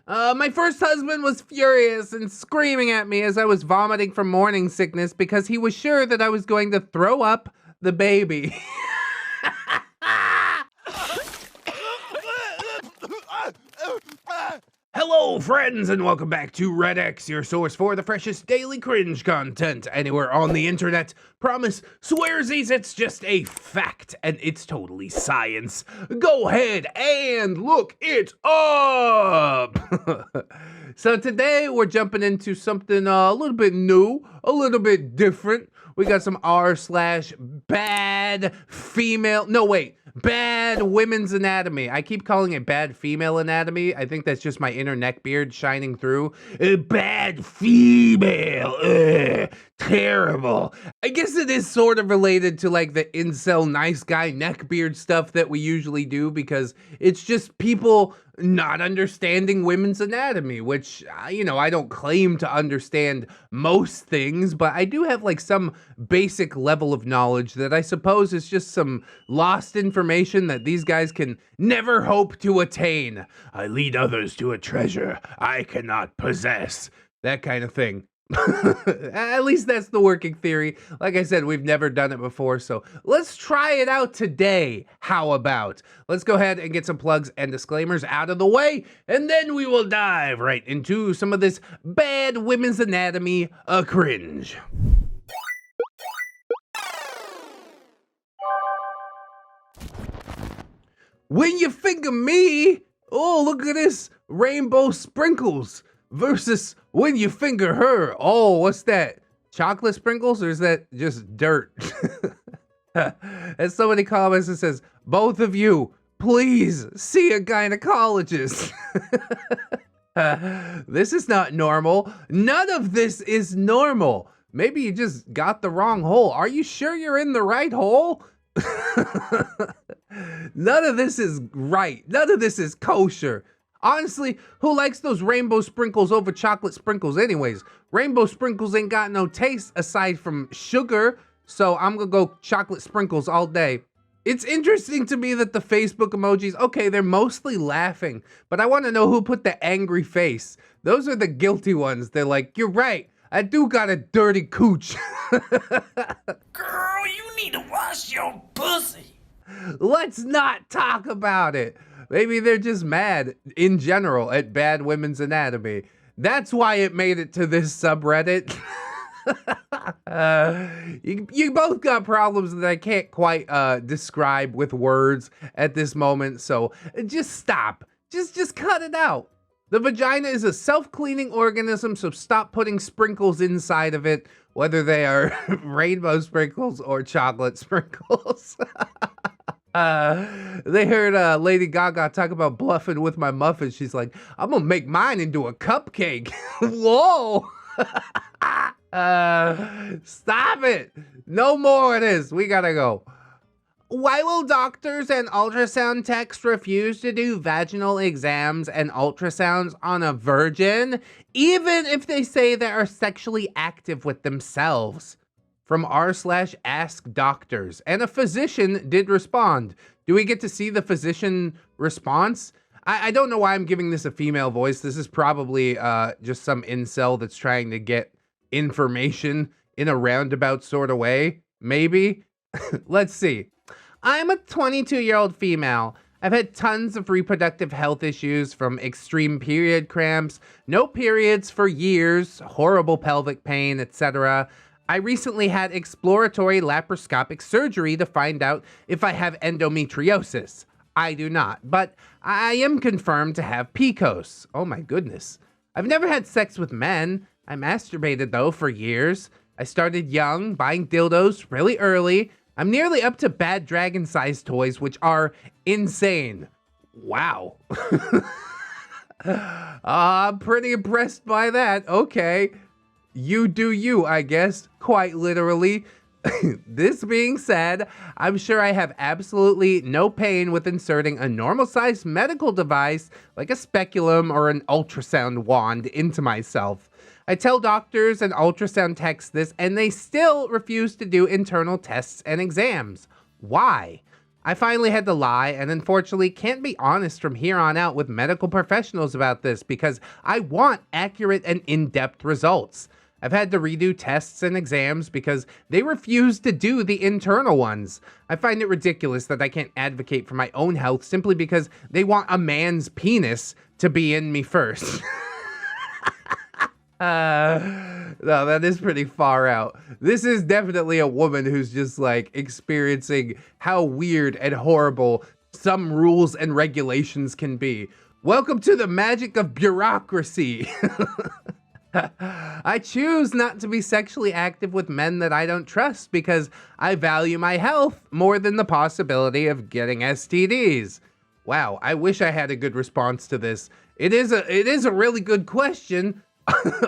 My first husband was furious and screaming at me as I was vomiting from morning sickness because he was sure that I was going to throw up the baby. Hello, friends, and welcome back to ReddX, your source for the freshest daily cringe content anywhere on the internet. Promise, swearsies, it's just a fact, and it's totally science. Go ahead and look it up! So today, we're jumping into something a little bit new, a little bit different. We got some r/bad female, no wait, bad women's anatomy. I keep calling it bad female anatomy. I think that's just my inner neckbeard shining through. Bad female, terrible. I guess it is sort of related to like the incel nice guy neckbeard stuff that we usually do, because it's just people not understanding women's anatomy, which, you know, I don't claim to understand most things, but I do have like some basic level of knowledge that I suppose is just some lost information that these guys can never hope to attain. I lead others to a treasure I cannot possess. That kind of thing. At least that's the working theory. Like I said, we've never done it before, so let's try it out today. How about? Let's go ahead and get some plugs and disclaimers out of the way, and then we will dive right into some of this bad women's anatomy cringe. When you finger me, oh, look at this, rainbow sprinkles, versus when you finger her, oh, what's that? Chocolate sprinkles, or is that just dirt? And somebody comments and says, both of you, please see a gynecologist. This is not normal. None of this is normal. Maybe you just got the wrong hole. Are you sure you're in the right hole? None of this is right. None of this is kosher. Honestly, who likes those rainbow sprinkles over chocolate sprinkles anyways? Rainbow sprinkles ain't got no taste aside from sugar, so I'm gonna go chocolate sprinkles all day. It's interesting to me that the Facebook emojis, okay, they're mostly laughing, but I want to know who put the angry face. Those are the guilty ones. They're like, you're right, I do got a dirty cooch. Girl, you need to wash your pussy. Let's not talk about it. Maybe they're just mad in general at bad women's anatomy. That's why it made it to this subreddit. You both got problems that I can't quite describe with words at this moment, so just stop. Just cut it out. The vagina is a self-cleaning organism, so stop putting sprinkles inside of it, whether they are rainbow sprinkles or chocolate sprinkles. They heard Lady Gaga talk about bluffing with my muffin. She's like, I'm gonna make mine into a cupcake. Whoa. Stop it. No more of this. We gotta go. Why will doctors and ultrasound techs refuse to do vaginal exams and ultrasounds on a virgin, even if they say they are sexually active with themselves? From r/askdoctors, and a physician did respond. Do we get to see the physician response? I don't know why I'm giving this a female voice. This is probably just some incel that's trying to get information in a roundabout sort of way. Maybe. Let's see. I'm a 22-year-old female. I've had tons of reproductive health issues, from extreme period cramps, no periods for years, horrible pelvic pain, etc. I recently had exploratory laparoscopic surgery to find out if I have endometriosis. I do not, but I am confirmed to have PCOS. Oh my goodness. I've never had sex with men. I masturbated though for years. I started young, buying dildos really early. I'm nearly up to bad dragon-sized toys, which are insane. Wow. I'm pretty impressed by that. Okay. You do you, I guess, quite literally. This being said, I'm sure I have absolutely no pain with inserting a normal-sized medical device like a speculum or an ultrasound wand into myself. I tell doctors and ultrasound techs this, and they still refuse to do internal tests and exams. Why? I finally had to lie and unfortunately can't be honest from here on out with medical professionals about this because I want accurate and in-depth results. I've had to redo tests and exams because they refuse to do the internal ones. I find it ridiculous that I can't advocate for my own health simply because they want a man's penis to be in me first. No, that is pretty far out. This is definitely a woman who's just like experiencing how weird and horrible some rules and regulations can be. Welcome to the magic of bureaucracy. I choose not to be sexually active with men that I don't trust because I value my health more than the possibility of getting STDs. Wow, I wish I had a good response to this. It is a really good question.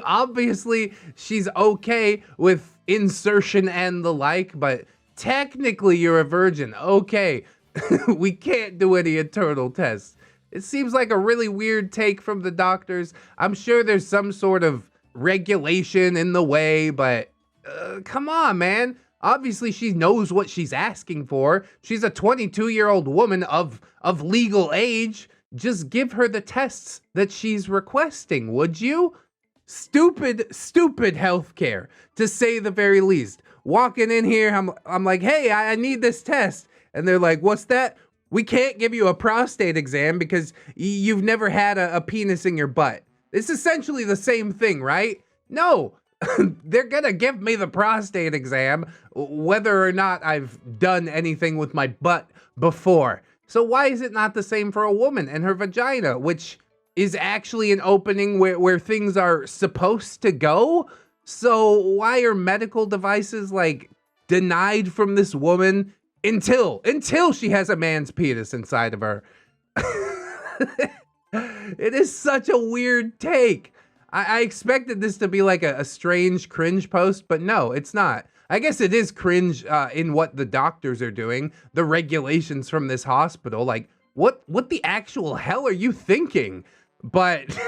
Obviously, she's okay with insertion and the like, but technically you're a virgin. Okay, we can't do any internal tests. It seems like a really weird take from the doctors. I'm sure there's some sort of regulation in the way, but come on, man. Obviously, she knows what she's asking for. She's a 22-year-old woman of legal age. Just give her the tests that she's requesting, would you? Stupid healthcare, to say the very least. Walking in here, I'm like, hey, I need this test. And they're like, what's that? We can't give you a prostate exam because you've never had a penis in your butt. It's essentially the same thing, right? No, they're gonna give me the prostate exam whether or not I've done anything with my butt before. So why is it not the same for a woman and her vagina, which is actually an opening where things are supposed to go? So why are medical devices like denied from this woman until she has a man's penis inside of her? It is such a weird take. I expected this to be like a strange cringe post, but no, it's not. I guess it is cringe in what the doctors are doing, the regulations from this hospital. Like, what the actual hell are you thinking? But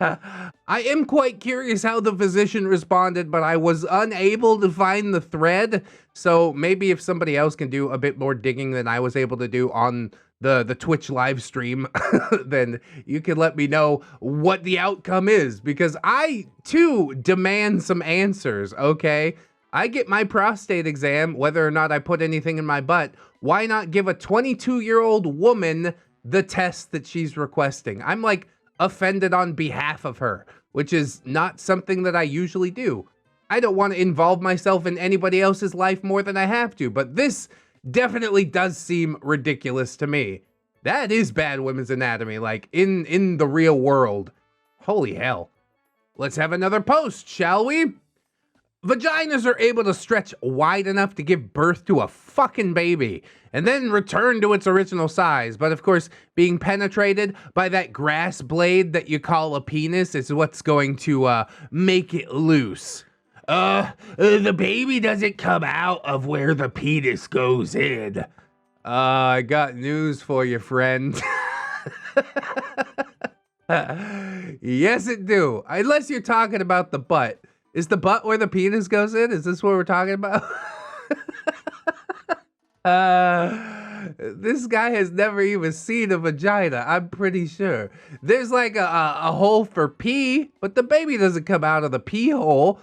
I am quite curious how the physician responded, but I was unable to find the thread. So maybe if somebody else can do a bit more digging than I was able to do on the Twitch live stream, then you can let me know what the outcome is, because I too demand some answers, okay? I get my prostate exam, whether or not I put anything in my butt. Why not give a 22-year-old woman the test that she's requesting? I'm like offended on behalf of her, which is not something that I usually do. I don't want to involve myself in anybody else's life more than I have to, but this definitely does seem ridiculous to me. That is bad women's anatomy, like in the real world. Holy hell. Let's have another post, shall we? Vaginas are able to stretch wide enough to give birth to a fucking baby and then return to its original size. But of course, being penetrated by that grass blade that you call a penis is what's going to make it loose. The baby doesn't come out of where the penis goes in. I got news for you, friend. Yes, it do. Unless you're talking about the butt. Is the butt where the penis goes in? Is this what we're talking about? This guy has never even seen a vagina, I'm pretty sure. There's like a hole for pee, but the baby doesn't come out of the pee hole.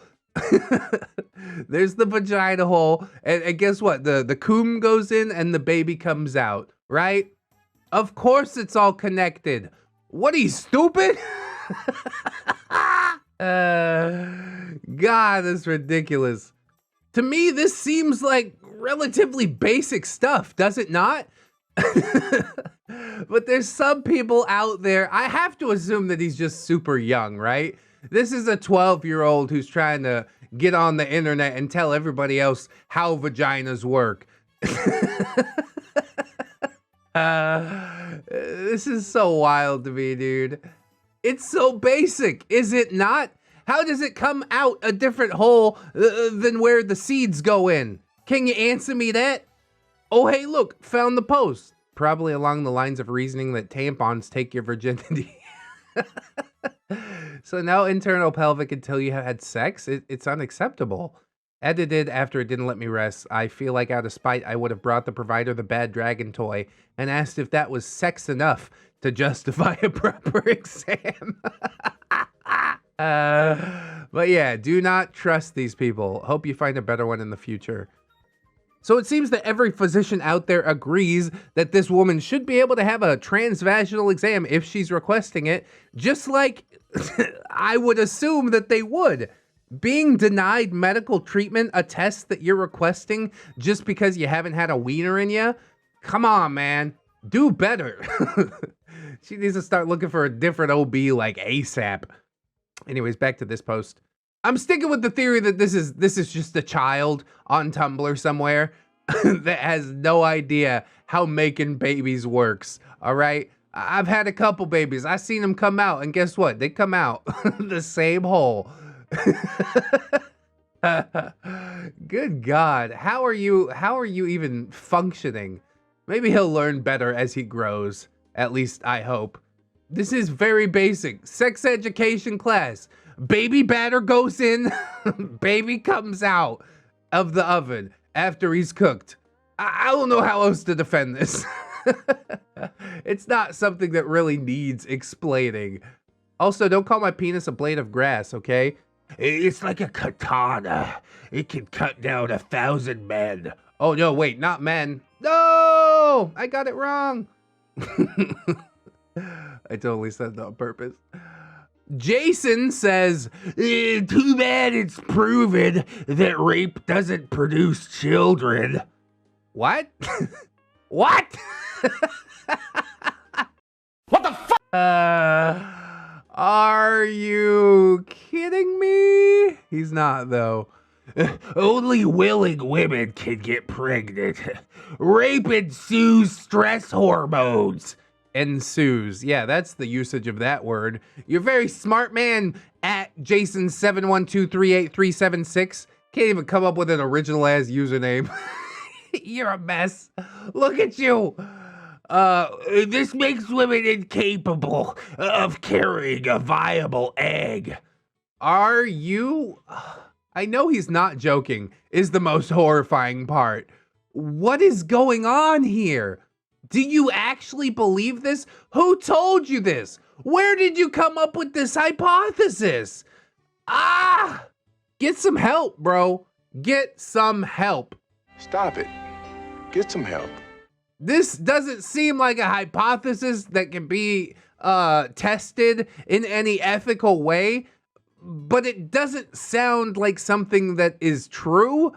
There's the vagina hole, and guess what? The cum goes in and the baby comes out, right? Of course it's all connected. What, are you stupid? God, that's ridiculous. To me, this seems like relatively basic stuff, does it not? But there's some people out there, I have to assume that he's just super young, right? This is a 12-year-old who's trying to get on the internet and tell everybody else how vaginas work. This is so wild to me, dude. It's so basic, is it not? How does it come out a different hole than where the seeds go in? Can you answer me that? Oh, hey, look, found the post. Probably along the lines of reasoning that tampons take your virginity. So now internal pelvic until you have had sex? It's unacceptable. Edited after it didn't let me rest. I feel like out of spite, I would have brought the provider the bad dragon toy and asked if that was sex enough to justify a proper exam. But yeah, do not trust these people. Hope you find a better one in the future. So it seems that every physician out there agrees that this woman should be able to have a transvaginal exam if she's requesting it, just like I would assume that they would. Being denied medical treatment, a test that you're requesting just because you haven't had a wiener in you? Come on, man. Do better. She needs to start looking for a different OB like ASAP. Anyways, back to this post. I'm sticking with the theory that this is just a child on Tumblr somewhere that has no idea how making babies works. All right? I've had a couple babies. I've seen them come out, and guess what? They come out the same hole. Good God. How are you even functioning? Maybe he'll learn better as he grows. At least I hope. This is very basic. Sex education class. Baby batter goes in, baby comes out of the oven after he's cooked. I don't know how else to defend this. It's not something that really needs explaining. Also, don't call my penis a blade of grass, okay? It's like a katana. It can cut down 1,000 men. Oh, no, wait, not men. No! I got it wrong. I totally said that on purpose. Jason says, too bad it's proven that rape doesn't produce children. What? What? What the fuck? Are you kidding me? He's not, though. Only willing women can get pregnant. Rape ensues stress hormones. Ensues. Yeah, that's the usage of that word. You're a very smart man at Jason71238376. Can't even come up with an original ass username. You're a mess. Look at you. This makes women incapable of carrying a viable egg. Are you? I know he's not joking, is the most horrifying part. What is going on here? Do you actually believe this? Who told you this? Where did you come up with this hypothesis? Get some help, bro. Get some help. Stop it. Get some help. This doesn't seem like a hypothesis that can be tested in any ethical way, but it doesn't sound like something that is true,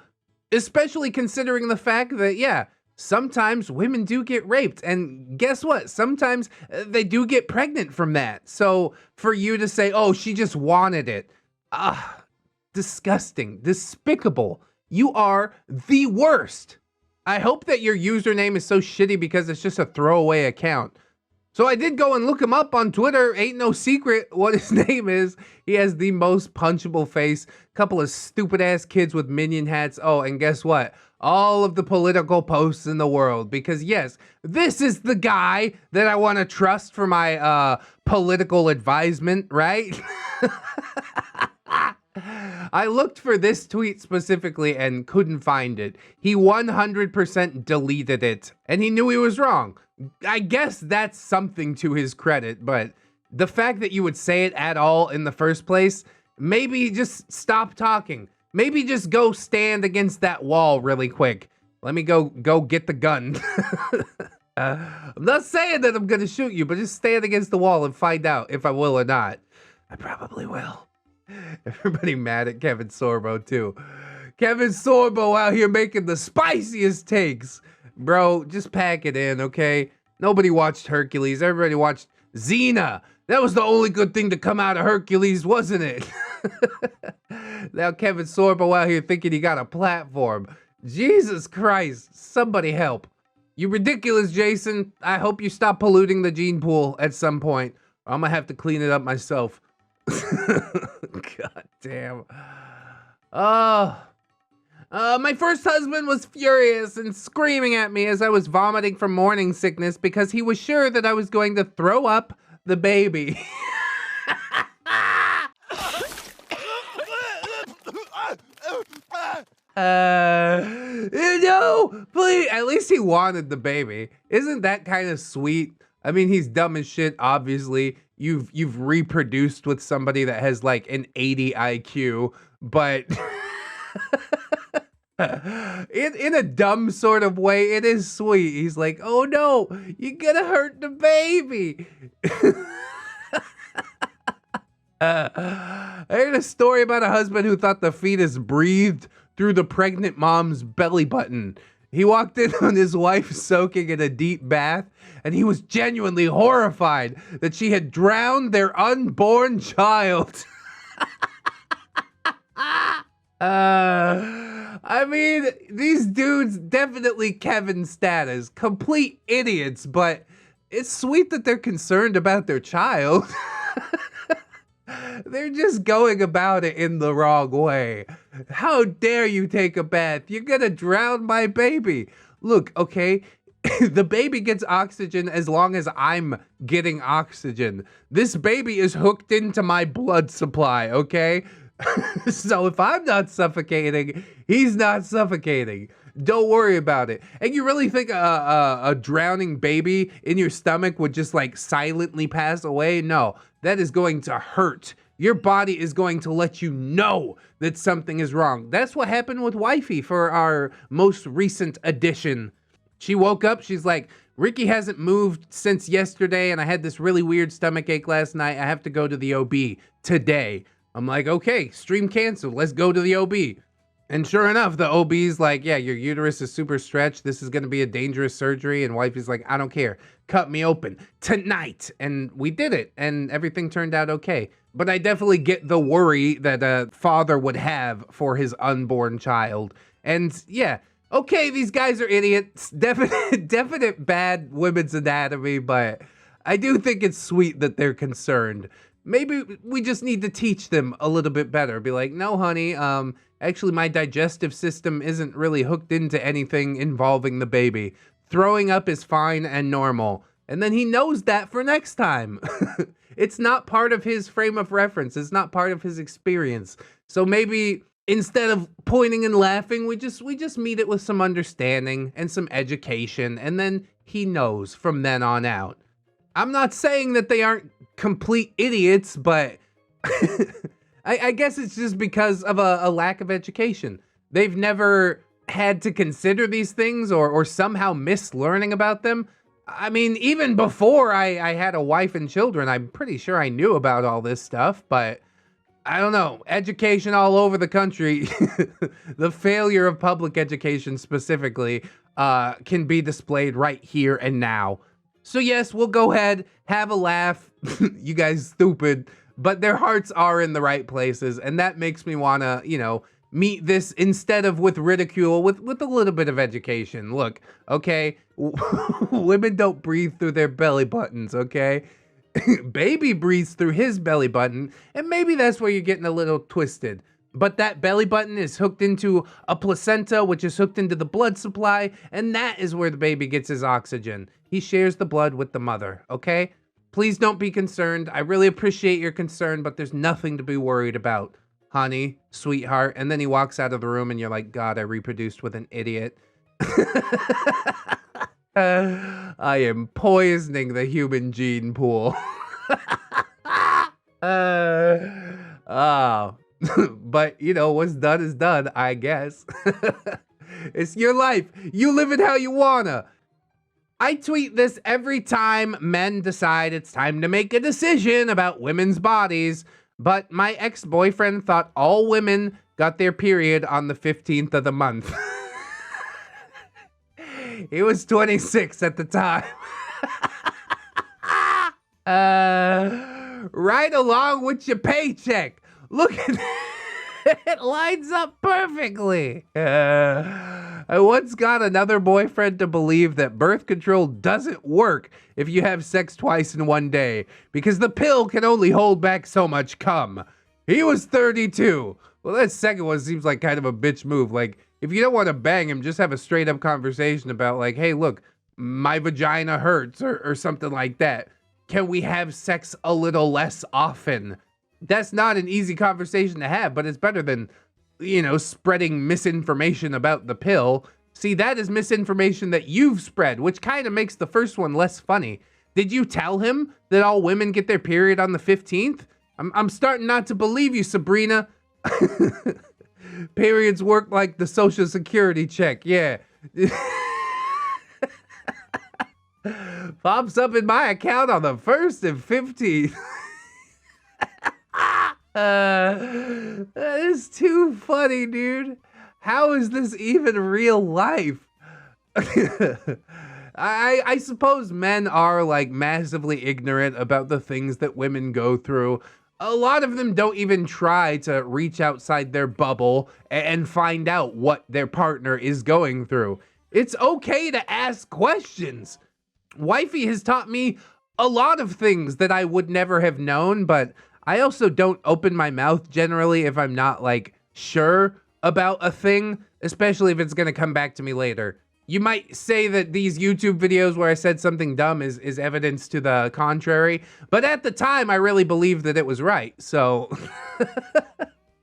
especially considering the fact that, yeah, sometimes women do get raped, and guess what? Sometimes they do get pregnant from that. So for you to say, oh, she just wanted it. Disgusting, despicable. You are the worst. I hope that your username is so shitty because it's just a throwaway account. So I did go and look him up on Twitter. Ain't no secret what his name is. He has the most punchable face. Couple of stupid ass kids with minion hats. Oh, and guess what? All of the political posts in the world. Because yes, this is the guy that I want to trust for my political advisement, right? I looked for this tweet specifically and couldn't find it. He 100% deleted it, and he knew he was wrong. I guess that's something to his credit, but the fact that you would say it at all in the first place, maybe just stop talking. Maybe just go stand against that wall really quick. Let me go get the gun. I'm not saying that I'm gonna shoot you, but just stand against the wall and find out if I will or not. I probably will. Everybody mad at Kevin Sorbo too. Kevin Sorbo out here making the spiciest takes. Bro, just pack it in, okay? Nobody watched Hercules. Everybody watched Xena. That was the only good thing to come out of Hercules, wasn't it? Now Kevin Sorbo out here thinking he got a platform. Jesus Christ, somebody help. You ridiculous, Jason. I hope you stop polluting the gene pool at some point. I'm gonna have to clean it up myself. God damn. My first husband was furious and screaming at me as I was vomiting from morning sickness because he was sure that I was going to throw up the baby. No, please. At least he wanted the baby. Isn't that kind of sweet? I mean, he's dumb as shit, obviously. You've reproduced with somebody that has like an 80 IQ, but in a dumb sort of way, it is sweet. He's like, oh no, you're gonna hurt the baby. I heard a story about a husband who thought the fetus breathed through the pregnant mom's belly button. He walked in on his wife soaking in a deep bath, and he was genuinely horrified that she had drowned their unborn child. I mean, these dudes definitely Kevin status, complete idiots, but it's sweet that they're concerned about their child. They're just going about it in the wrong way. How dare you take a bath? You're gonna drown my baby. Look, okay, the baby gets oxygen as long as I'm getting oxygen. This baby is hooked into my blood supply, okay? So if I'm not suffocating, he's not suffocating. Don't worry about it. And you really think a drowning baby in your stomach would just like silently pass away? No, that is going to hurt. Your body is going to let you know that something is wrong. That's what happened with Wifey for our most recent edition. She woke up, she's like, Ricky hasn't moved since yesterday, and I had this really weird stomach ache last night. I have to go to the OB today. I'm like, okay, stream canceled. Let's go to the OB. And sure enough, the OB's like, yeah, your uterus is super stretched. This is going to be a dangerous surgery. And Wifey's like, I don't care. Cut me open tonight. And we did it. And everything turned out okay. But I definitely get the worry that a father would have for his unborn child. And yeah, okay, these guys are idiots. Definite bad women's anatomy. But I do think it's sweet that they're concerned. Maybe we just need to teach them a little bit better. Be like, no, honey, actually my digestive system isn't really hooked into anything involving the baby. Throwing up is fine and normal. And then he knows that for next time. It's not part of his frame of reference. It's not part of his experience. So maybe instead of pointing and laughing, we just meet it with some understanding and some education. And then he knows from then on out. I'm not saying that they aren't complete idiots, but I guess it's just because of a lack of education. They've never had to consider these things or somehow miss learning about them. I mean, even before I had a wife and children, I'm pretty sure I knew about all this stuff, but I don't know. Education all over the country, the failure of public education specifically, can be displayed right here and now. So yes, we'll go ahead, have a laugh, you guys stupid, but their hearts are in the right places, and that makes me want to, you know, meet this instead of with ridicule, with a little bit of education. Look, okay, women don't breathe through their belly buttons, okay? Baby breathes through his belly button, and maybe that's where you're getting a little twisted. But that belly button is hooked into a placenta, which is hooked into the blood supply, and that is where the baby gets his oxygen. He shares the blood with the mother, okay? Please don't be concerned. I really appreciate your concern, but there's nothing to be worried about, honey, sweetheart. And then he walks out of the room, and you're like, God, I reproduced with an idiot. I am poisoning the human gene pool. Oh. But, you know, what's done is done, I guess. It's your life. You live it how you wanna. I tweet this every time men decide it's time to make a decision about women's bodies, but my ex-boyfriend thought all women got their period on the 15th of the month. He was 26 at the time. Right along with your paycheck. Look at that. It lines up perfectly. I once got another boyfriend to believe that birth control doesn't work if you have sex twice in one day because the pill can only hold back so much cum. He was 32. Well, that second one seems like kind of a bitch move. Like, if you don't want to bang him, just have a straight up conversation about like, hey, look, my vagina hurts or something like that. Can we have sex a little less often? That's not an easy conversation to have, but it's better than spreading misinformation about the pill. See, that is misinformation that you've spread, which kind of makes the first one less funny. Did you tell him that all women get their period on the 15th? I'm starting not to believe you, Sabrina. Periods work like the Social Security check, yeah. Pops up in my account on the 1st and 15th. That is too funny, dude. How is this even real life? I suppose men are like massively ignorant about the things that women go through. A lot of them don't even try to reach outside their bubble and find out what their partner is going through. It's okay to ask questions. Wifey has taught me a lot of things that I would never have known, but I also don't open my mouth generally if I'm not like sure about a thing, especially if it's gonna come back to me later. You might say that these YouTube videos where I said something dumb is evidence to the contrary, but at the time I really believed that it was right, so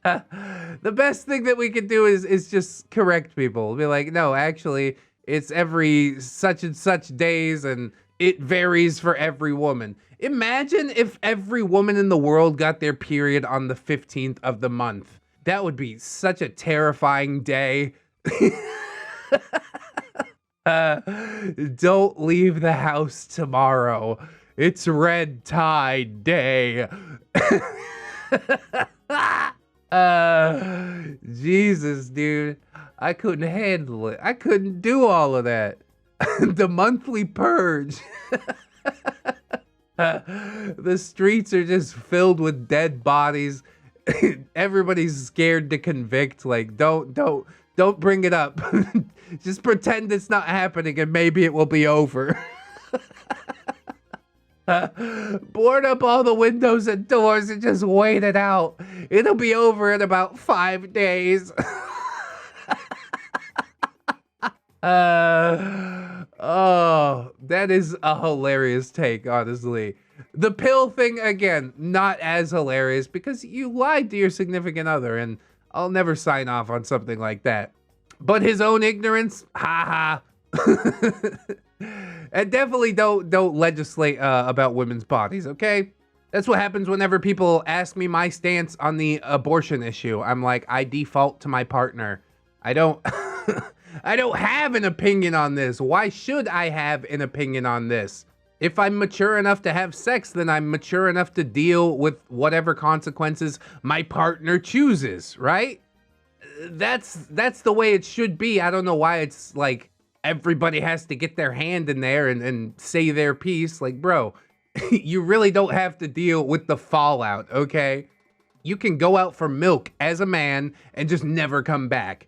the best thing that we could do is just correct people. Be like, no, actually, it's every such and such days and it varies for every woman. Imagine if every woman in the world got their period on the 15th of the month. That would be such a terrifying day. Don't leave the house tomorrow. It's red tide day. Jesus, dude. I couldn't handle it. I couldn't do all of that. The monthly purge. The streets are just filled with dead bodies. Everybody's scared to convict. Like, don't bring it up. Just pretend it's not happening and maybe it will be over. Board up all the windows and doors and just wait it out. It'll be over in about 5 days. Oh, that is a hilarious take, honestly. The pill thing, again, not as hilarious because you lied to your significant other, and I'll never sign off on something like that. But his own ignorance, haha. And definitely don't legislate about women's bodies, okay? That's what happens whenever people ask me my stance on the abortion issue. I'm like, I default to my partner. I don't I don't have an opinion on this. Why should I have an opinion on this? If I'm mature enough to have sex, then I'm mature enough to deal with whatever consequences my partner chooses, right? That's the way it should be. I don't know why it's like everybody has to get their hand in there and say their piece. Like, bro, you really don't have to deal with the fallout, okay? You can go out for milk as a man and just never come back.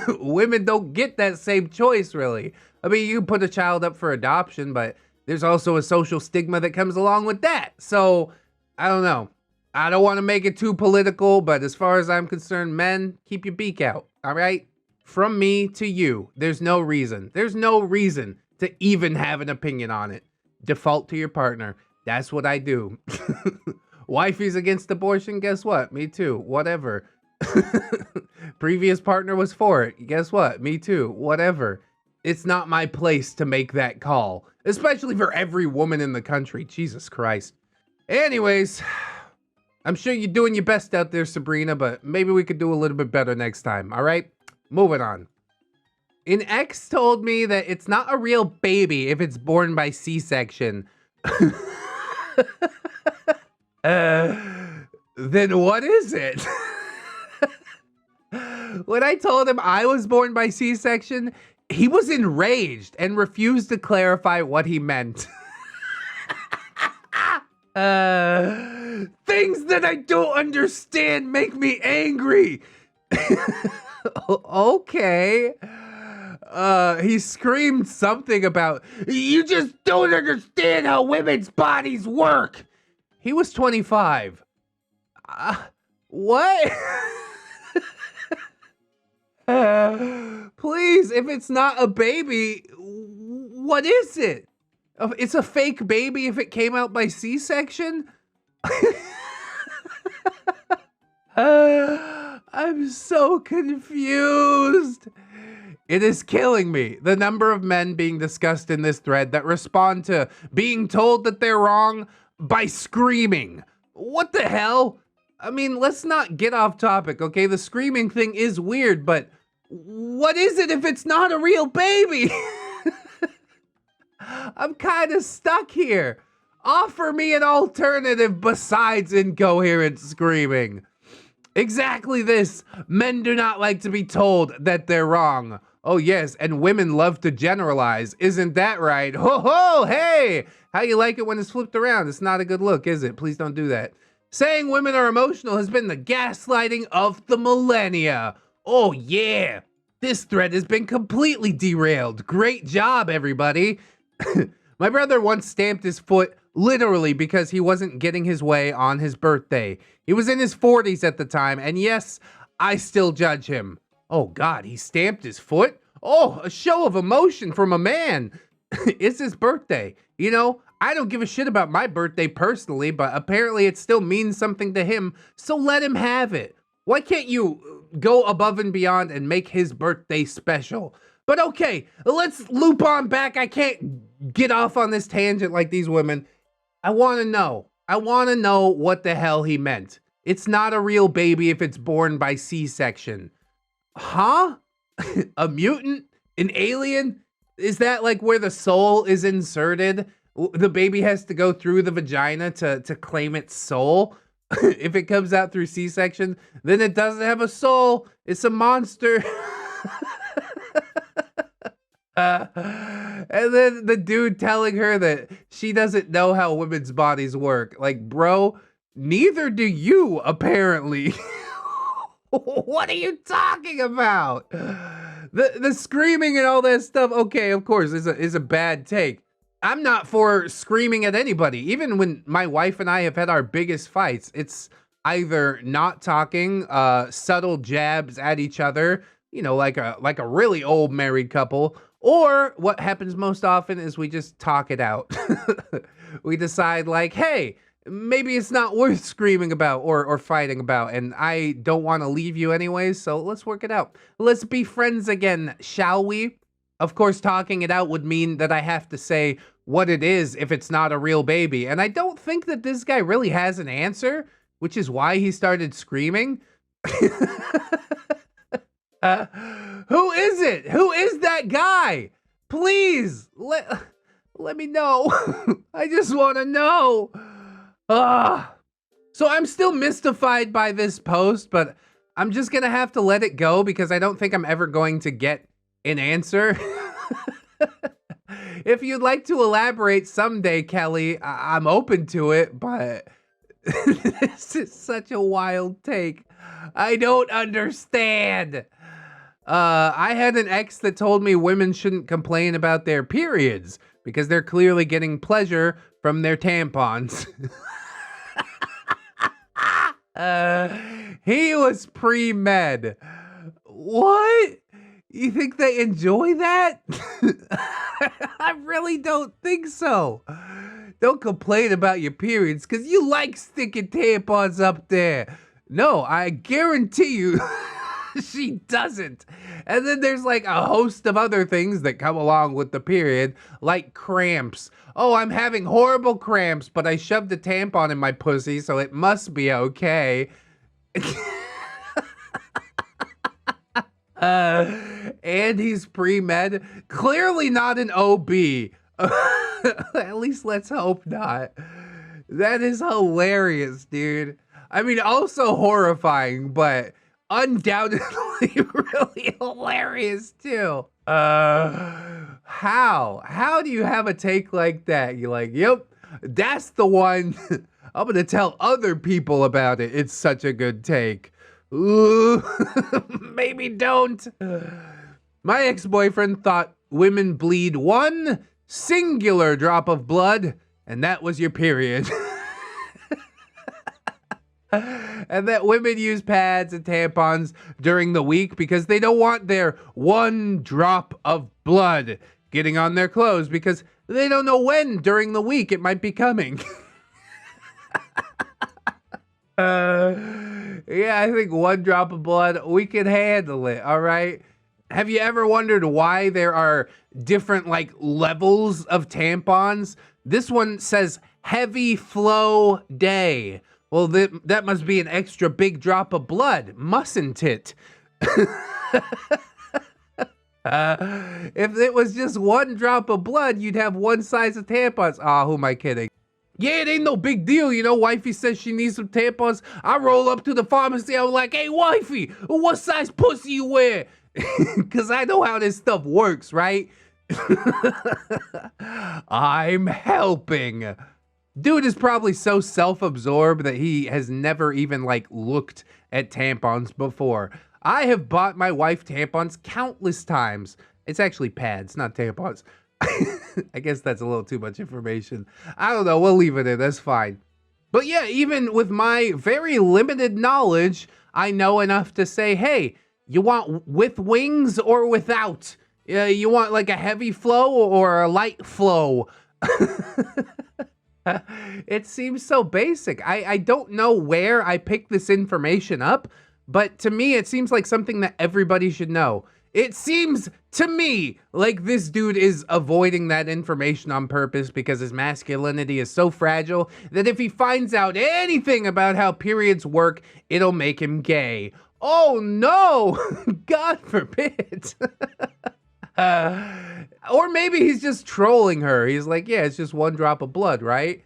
Women don't get that same choice, really. I mean, you can put a child up for adoption, but there's also a social stigma that comes along with that. So, I don't know. I don't want to make it too political, but as far as I'm concerned, men, keep your beak out, all right? From me to you, there's no reason. There's no reason to even have an opinion on it. Default to your partner. That's what I do. Wifey's against abortion? Guess what? Me too. Whatever. Previous partner was for it. Guess what? Me too. Whatever. It's not my place to make that call, especially for every woman in the country. Jesus Christ. Anyways, I'm sure you're doing your best out there, Sabrina, but maybe we could do a little bit better next time, all right? Moving on. An ex told me that it's not a real baby if it's born by C-section. Then what is it? When I told him I was born by C-section, he was enraged and refused to clarify what he meant. Things that I don't understand make me angry. Okay. He screamed something about, you just don't understand how women's bodies work. He was 25. What? Please, if it's not a baby, what is it? It's a fake baby if it came out by C-section? I I'm so confused. It is killing me. The number of men being discussed in this thread that respond to being told that they're wrong by screaming. What the hell? I mean, let's not get off topic, okay? The screaming thing is weird, but what is it if it's not a real baby? I'm kind of stuck here. Offer me an alternative besides incoherent screaming. Exactly this. Men do not like to be told that they're wrong. Oh yes, and women love to generalize. Isn't that right? Ho ho, hey! How you like it when it's flipped around? It's not a good look, is it? Please don't do that. Saying women are emotional has been the gaslighting of the millennia. Oh yeah. This thread has been completely derailed. Great job, everybody. My brother once stamped his foot literally because he wasn't getting his way on his birthday. He was in his 40s at the time, and yes, I still judge him. Oh God, he stamped his foot? Oh, a show of emotion from a man. It's his birthday. You know, I don't give a shit about my birthday personally, but apparently it still means something to him, so let him have it. Why can't you go above and beyond and make his birthday special? But okay, let's loop on back. I can't get off on this tangent like these women. I want to know. I want to know what the hell he meant. It's not a real baby if it's born by C-section. Huh? A mutant? An alien? Is that like where the soul is inserted? The baby has to go through the vagina to claim its soul? If it comes out through C-section, then it doesn't have a soul. It's a monster. And then the dude telling her that she doesn't know how women's bodies work. Like, bro, neither do you, apparently. What are you talking about? The screaming and all that stuff, okay, of course, is a bad take. I'm not for screaming at anybody. Even when my wife and I have had our biggest fights, it's either not talking, subtle jabs at each other, you know, like a really old married couple, or what happens most often is we just talk it out. We decide like, hey, maybe it's not worth screaming about or fighting about, and I don't want to leave you anyways, so let's work it out. Let's be friends again, shall we? Of course, talking it out would mean that I have to say what it is if it's not a real baby, and I don't think that this guy really has an answer, which is why he started screaming. Who is it? Who is that guy? Please, let me know. I just want to know. So I'm still mystified by this post, but I'm just gonna have to let it go because I don't think I'm ever going to get an answer. If you'd like to elaborate someday, Kelly, I'm open to it, but this is such a wild take. I don't understand. I had an ex that told me women shouldn't complain about their periods because they're clearly getting pleasure from their tampons. He was pre-med. What? You think they enjoy that? I really don't think so. Don't complain about your periods because you like sticking tampons up there. No, I guarantee you she doesn't. And then there's like a host of other things that come along with the period, like cramps. Oh, I'm having horrible cramps, but I shoved a tampon in my pussy, so it must be okay. And he's pre-med. Clearly not an OB. At least let's hope not. That is hilarious, dude. I mean, also horrifying, but undoubtedly really hilarious too. How do you have a take like that? You're like, yep, that's the one. I'm gonna tell other people about it. It's such a good take. Ooh, maybe don't. My ex-boyfriend thought women bleed one singular drop of blood, and that was your period. And that women use pads and tampons during the week because they don't want their one drop of blood getting on their clothes because they don't know when during the week it might be coming. Yeah, I think 1 drop of blood, we can handle it, all right? Have you ever wondered why there are different like levels of tampons? This one says heavy flow day. Well, that must be an extra big drop of blood, mustn't it? If it was just 1 drop of blood, you'd have 1 size of tampons. Who am I kidding? Yeah, it ain't no big deal, you know. Wifey says she needs some tampons. I roll up to the pharmacy. I'm like, hey, wifey, what size pussy you wear? Because I know how this stuff works, right? I'm helping. Dude is probably so self-absorbed that he has never even, like, looked at tampons before. I have bought my wife tampons countless times. It's actually pads, not tampons. I guess that's a little too much information. I don't know. We'll leave it in. That's fine. But yeah, even with my very limited knowledge, I know enough to say, hey, you want with wings or without? You want like a heavy flow or a light flow? It seems so basic. I don't know where I picked this information up, but to me, it seems like something that everybody should know. It seems to me like this dude is avoiding that information on purpose because his masculinity is so fragile that if he finds out anything about how periods work, it'll make him gay. Oh no, God forbid. Or maybe he's just trolling her. He's like, yeah, it's just 1 drop of blood, right?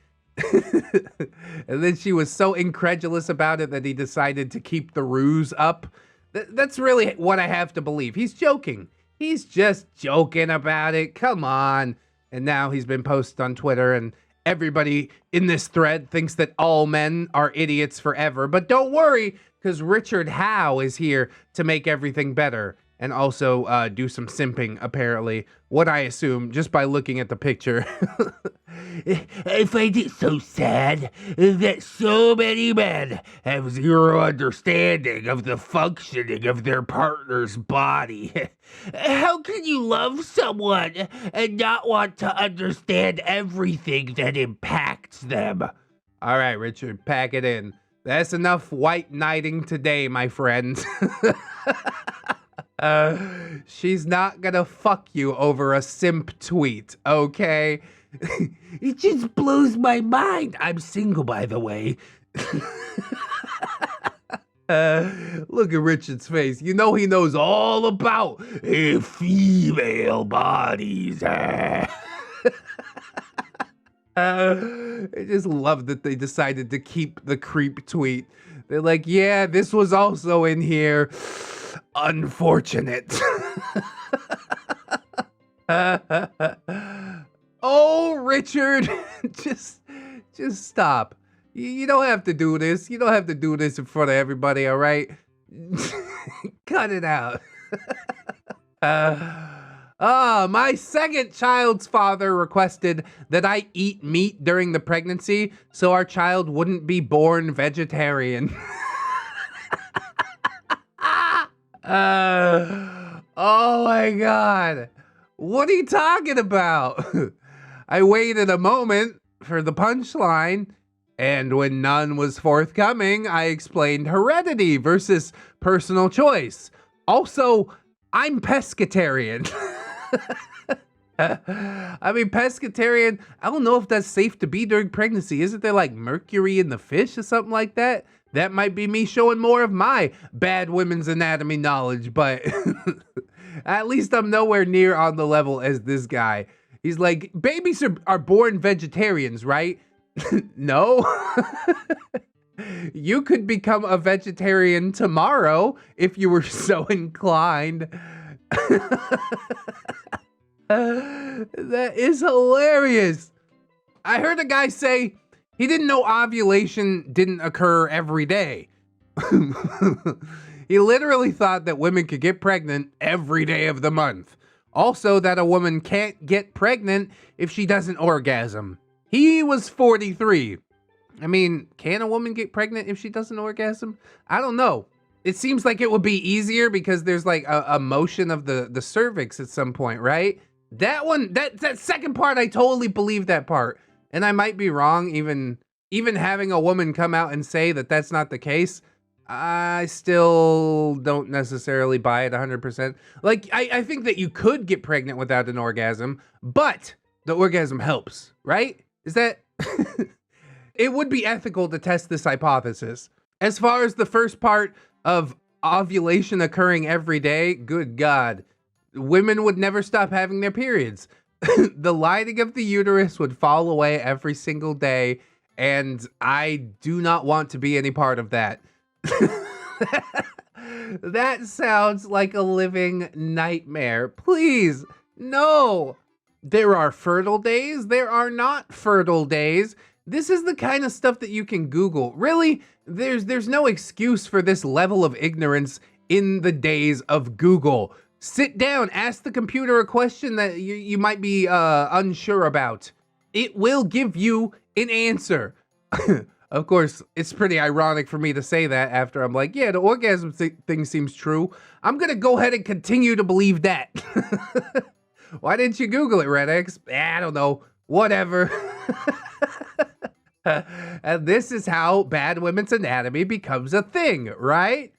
And then she was so incredulous about it that he decided to keep the ruse up. That's really what I have to believe. He's joking. He's just joking about it. Come on. And now he's been posted on Twitter, and everybody in this thread thinks that all men are idiots forever. But don't worry, because Richard Howe is here to make everything better. And also do some simping, apparently. What I assume, just by looking at the picture. I find it so sad that so many men have zero understanding of the functioning of their partner's body. How can you love someone and not want to understand everything that impacts them? All right, Richard, pack it in. That's enough white knighting today, my friend. She's not gonna fuck you over a simp tweet, okay? It just blows my mind. I'm single, by the way. Look at Richard's face. You know he knows all about female bodies. I just love that they decided to keep the creep tweet. They're like, yeah, this was also in here. Unfortunate. Oh, Richard, just stop. You don't have to do this. You don't have to do this in front of everybody, all right? Cut it out. My second child's father requested that I eat meat during the pregnancy so our child wouldn't be born vegetarian. Oh my God. What are you talking about? I waited a moment for the punchline, and when none was forthcoming, I explained heredity versus personal choice. Also, I'm pescatarian. I mean, pescatarian, I don't know if that's safe to be during pregnancy. Isn't there like mercury in the fish or something like that? That might be me showing more of my bad women's anatomy knowledge, but at least I'm nowhere near on the level as this guy. He's like, babies are born vegetarians, right? No. You could become a vegetarian tomorrow if you were so inclined. That is hilarious. I heard a guy say he didn't know ovulation didn't occur every day. He literally thought that women could get pregnant every day of the month. Also, that a woman can't get pregnant if she doesn't orgasm. He was 43. I mean, can a woman get pregnant if she doesn't orgasm? I don't know. It seems like it would be easier because there's like a motion of the cervix at some point, right? That one, that second part, I totally believe that part. And I might be wrong, even having a woman come out and say that that's not the case. I still don't necessarily buy it 100%. Like, I think that you could get pregnant without an orgasm, but the orgasm helps, right? Is that... It would be ethical to test this hypothesis. As far as the first part of ovulation occurring every day, good God, women would never stop having their periods. The lining of the uterus would fall away every single day, and I do not want to be any part of that. That sounds like a living nightmare. Please, no. There are fertile days. There are not fertile days. This is the kind of stuff that you can Google. Really, there's no excuse for this level of ignorance in the days of Google. Sit down, ask the computer a question that you might be unsure about. It will give you an answer. Of course, it's pretty ironic for me to say that after I'm like, yeah, the orgasm thing seems true. I'm gonna go ahead and continue to believe that. Why didn't you Google it, ReddX? I don't know. Whatever. And this is how bad women's anatomy becomes a thing, right?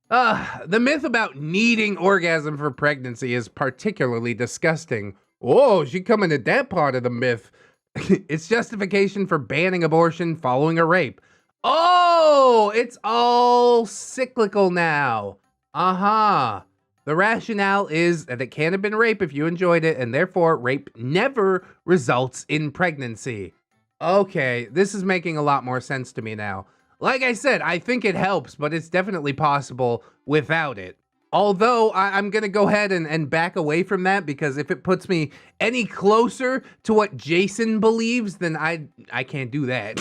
The myth about needing orgasm for pregnancy is particularly disgusting. Oh, she coming at that part of the myth. It's justification for banning abortion following a rape. Oh, it's all cyclical now. Uh-huh. The rationale is that it can't have been rape if you enjoyed it, and therefore rape never results in pregnancy. Okay, this is making a lot more sense to me now. Like I said, I think it helps, but it's definitely possible without it. Although, I'm going to go ahead and back away from that, because if it puts me any closer to what Jason believes, then I can't do that.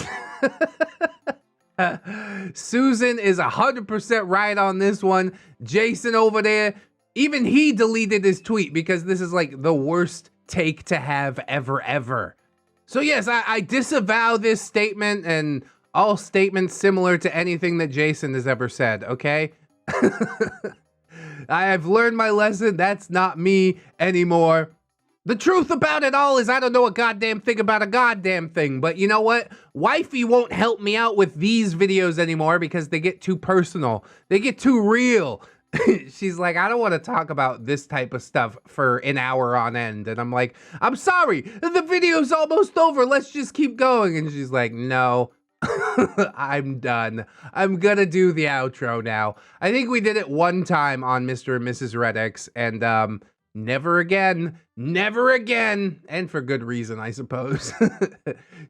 Susan is 100% right on this one. Jason over there, even he deleted his tweet because this is like the worst take to have ever. So yes, I disavow this statement and all statements similar to anything that Jason has ever said, okay? I have learned my lesson. That's not me anymore. The truth about it all is I don't know a goddamn thing about a goddamn thing. But you know what? Wifey won't help me out with these videos anymore because they get too personal. They get too real. She's like, I don't want to talk about this type of stuff for an hour on end. And I'm like, I'm sorry, the video's almost over. Let's just keep going. And she's like, no, I'm done. I'm gonna do the outro now. I think we did it one time on Mr. and Mrs. ReddX, and never again. And for good reason, I suppose.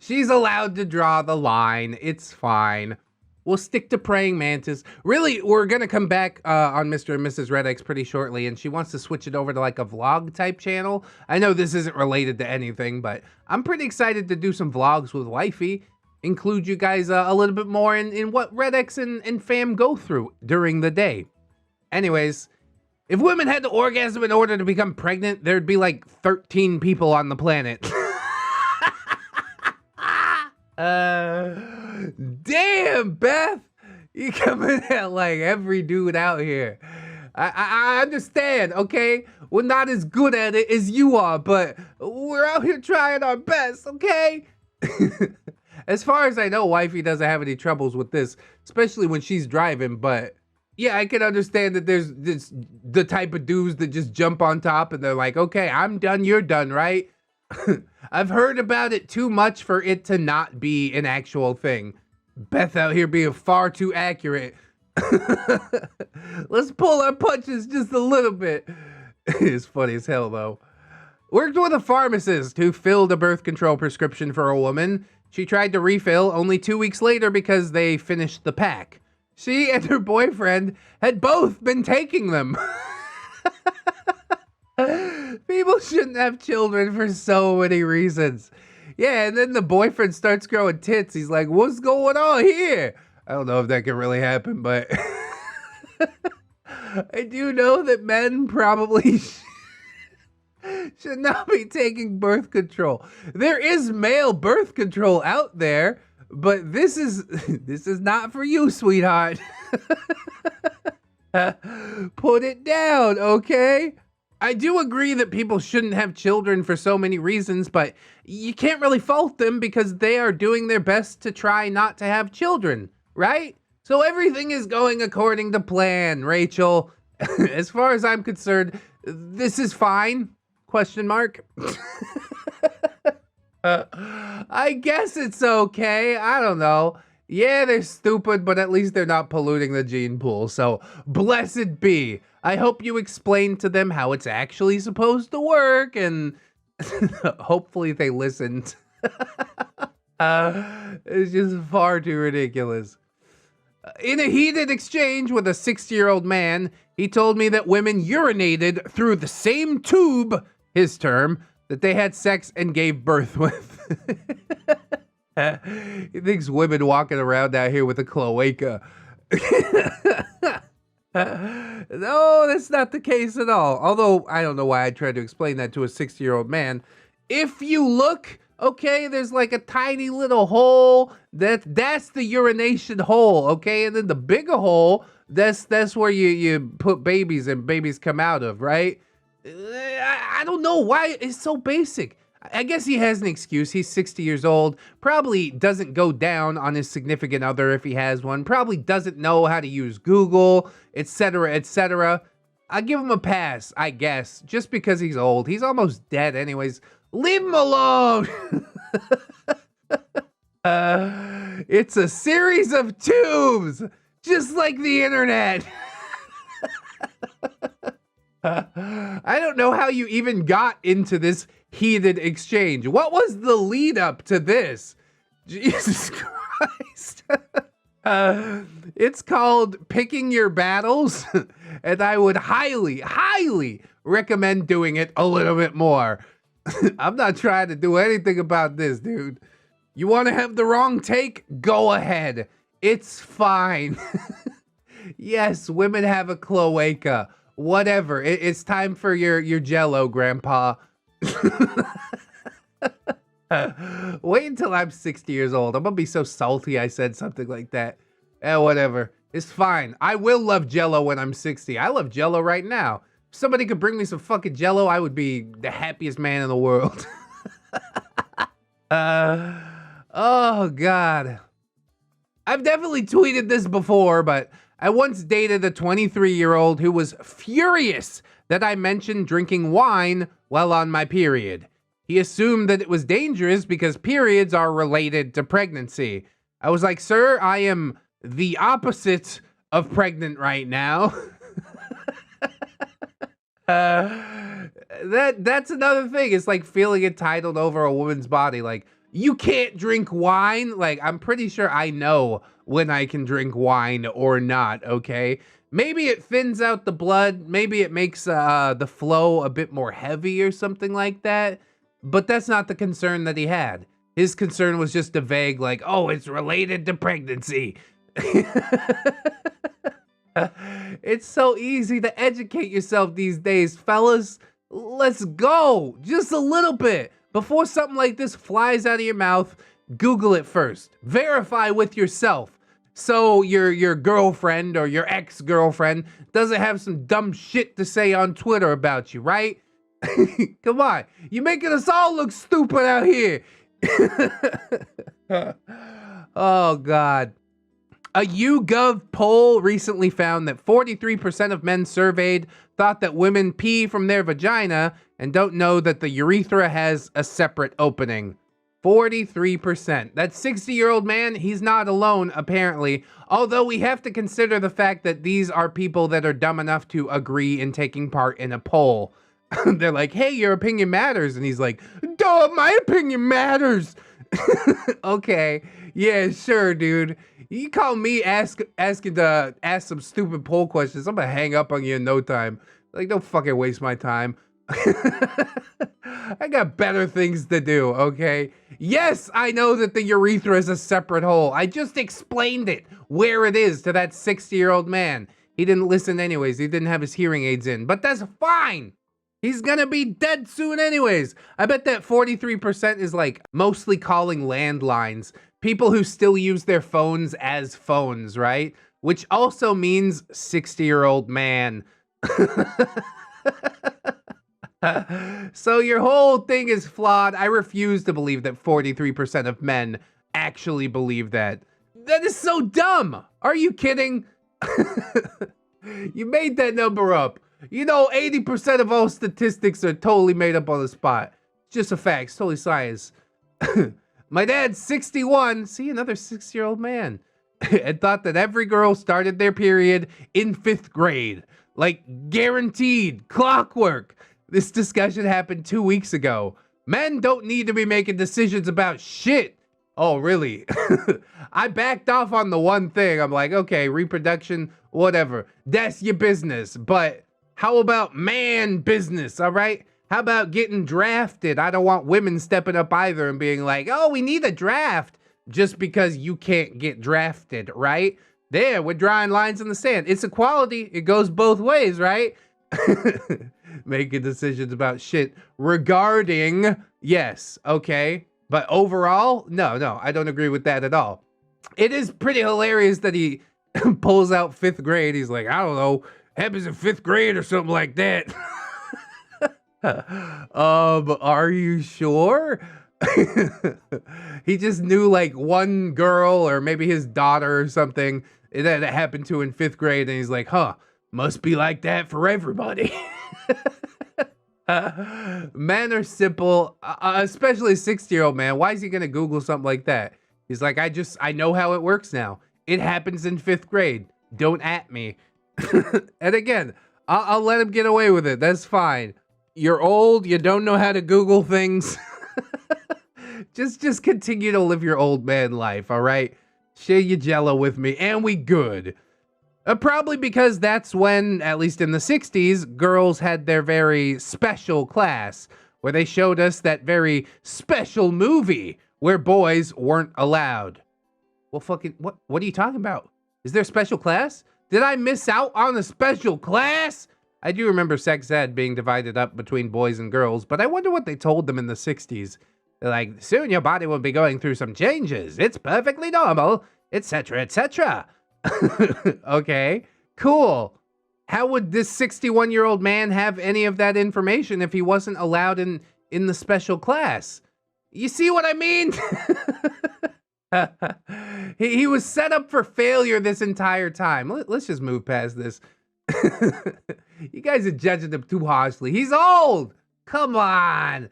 She's allowed to draw the line. It's fine. We'll stick to praying mantis. Really, we're going to come back on Mr. and Mrs. ReddX pretty shortly, and she wants to switch it over to like a vlog type channel. I know this isn't related to anything, but I'm pretty excited to do some vlogs with Wifey. Include you guys a little bit more in what ReddX and fam go through during the day. Anyways, if women had to orgasm in order to become pregnant, there'd be like 13 people on the planet. Damn, Beth, you coming at like every dude out here. I understand, okay? We're not as good at it as you are, but we're out here trying our best, okay? As far as I know, Wifey doesn't have any troubles with this, especially when she's driving, but yeah, I can understand that there's the type of dudes that just jump on top and they're like, okay, I'm done, you're done, right? I've heard about it too much for it to not be an actual thing. Beth out here being far too accurate. Let's pull our punches just a little bit. It's funny as hell, though. Worked with a pharmacist who filled a birth control prescription for a woman. She tried to refill only 2 weeks later because they finished the pack. She and her boyfriend had both been taking them. People shouldn't have children for so many reasons. Yeah, and then the boyfriend starts growing tits. He's like, what's going on here? I don't know if that can really happen, but I do know that men probably should not be taking birth control. There is male birth control out there, but this is not for you, sweetheart. Put it down, okay? I do agree that people shouldn't have children for so many reasons, but you can't really fault them because they are doing their best to try not to have children, right? So everything is going according to plan, Rachel. As far as I'm concerned, this is fine? Question mark. I guess it's okay. I don't know. Yeah, they're stupid, but at least they're not polluting the gene pool. So blessed be. I hope you explain to them how it's actually supposed to work, and hopefully they listened. It's just far too ridiculous. In a heated exchange with a 60-year-old man, he told me that women urinated through the same tube, his term, that they had sex and gave birth with. He thinks women walking around out here with a cloaca. No, that's not the case at all. Although, I don't know why I tried to explain that to a 60-year-old man. If you look, okay, there's like a tiny little hole. That's the urination hole, okay? And then the bigger hole, that's where you put babies and babies come out of, right? I don't know why it's so basic. I guess he has an excuse. He's 60 years old. Probably doesn't go down on his significant other if he has one. Probably doesn't know how to use Google, etc., etc. I give him a pass, I guess, just because he's old. He's almost dead anyways. Leave him alone. It's a series of tubes, just like the internet. I don't know how you even got into this heated exchange. What was the lead up to this? Jesus Christ. It's called Picking Your Battles, and I would highly, highly recommend doing it a little bit more. I'm not trying to do anything about this, dude. You want to have the wrong take? Go ahead. It's fine. Yes, women have a cloaca. Whatever. It's time for your Jell-O, Grandpa. Wait until I'm 60 years old. I'm gonna be so salty I said something like that. Whatever. It's fine. I will love Jell-O when I'm 60. I love Jell-O right now. If somebody could bring me some fucking Jell-O, I would be the happiest man in the world. Oh, God. I've definitely tweeted this before, but I once dated a 23-year-old who was furious that I mentioned drinking wine while on my period. He assumed that it was dangerous because periods are related to pregnancy. I was like, sir, I am the opposite of pregnant right now. That's another thing. It's like feeling entitled over a woman's body. Like, you can't drink wine. Like, I'm pretty sure I know when I can drink wine or not, okay? Maybe it thins out the blood. Maybe it makes the flow a bit more heavy or something like that. But that's not the concern that he had. His concern was just a vague, like, oh, it's related to pregnancy. It's so easy to educate yourself these days, fellas. Let's go. Just a little bit. Before something like this flies out of your mouth, Google it first. Verify with yourself. So your girlfriend or your ex-girlfriend doesn't have some dumb shit to say on Twitter about you, right? Come on. You're making us all look stupid out here. Oh, God. A YouGov poll recently found that 43% of men surveyed thought that women pee from their vagina and don't know that the urethra has a separate opening. 43%. That 60-year-old man, he's not alone, apparently. Although we have to consider the fact that these are people that are dumb enough to agree in taking part in a poll. They're like, hey, your opinion matters. And he's like, duh, my opinion matters. Okay. Yeah, sure, dude. You call me asking to ask some stupid poll questions, I'm gonna hang up on you in no time. Like, don't fucking waste my time. I got better things to do, okay? Yes, I know that the urethra is a separate hole. I just explained it, where it is, to that 60-year-old man. He didn't listen anyways. He didn't have his hearing aids in, but that's fine. He's gonna be dead soon anyways. I bet that 43% is like mostly calling landlines. People who still use their phones as phones, right? Which also means 60-year-old man. So your whole thing is flawed. I refuse to believe that 43% of men actually believe that. That is so dumb. Are you kidding? You made that number up. You know, 80% of all statistics are totally made up on the spot. Just a fact. It's totally science. My dad's 61. See, another 6-year-old man. And thought that every girl started their period in 5th grade. Like, guaranteed. Clockwork. This discussion happened 2 weeks ago. Men don't need to be making decisions about shit. Oh, really? I backed off on the one thing. I'm like, okay, reproduction, whatever. That's your business. But how about man business, all right? How about getting drafted? I don't want women stepping up either and being like, oh, we need a draft just because you can't get drafted, right? There, we're drawing lines in the sand. It's equality. It goes both ways, right? Making decisions about shit regarding, yes, okay. But overall, no, I don't agree with that at all. It is pretty hilarious that he pulls out 5th grade. He's like, I don't know, happens in 5th grade or something like that. Are you sure? He just knew like one girl or maybe his daughter or something that it happened to in 5th grade. And he's like, huh, must be like that for everybody. Men are simple, especially a 60-year-old man. Why is he gonna Google something like that? He's like, I know how it works now. It happens in 5th grade. Don't at me. And again, I'll let him get away with it. That's fine. You're old. You don't know how to Google things. just continue to live your old man life. All right. Share your jello with me, and we good. Probably because that's when, at least in the 60s, girls had their very special class, where they showed us that very special movie where boys weren't allowed. Well, fucking, what are you talking about? Is there a special class? Did I miss out on a special class? I do remember sex ed being divided up between boys and girls, but I wonder what they told them in the 60s. They're like, soon your body will be going through some changes. It's perfectly normal, etc., etc. Okay, cool. How would this 61-year-old man have any of that information if he wasn't allowed in the special class? You see what I mean? He was set up for failure this entire time. Let's just move past this. You guys are judging him too harshly. He's old. Come on.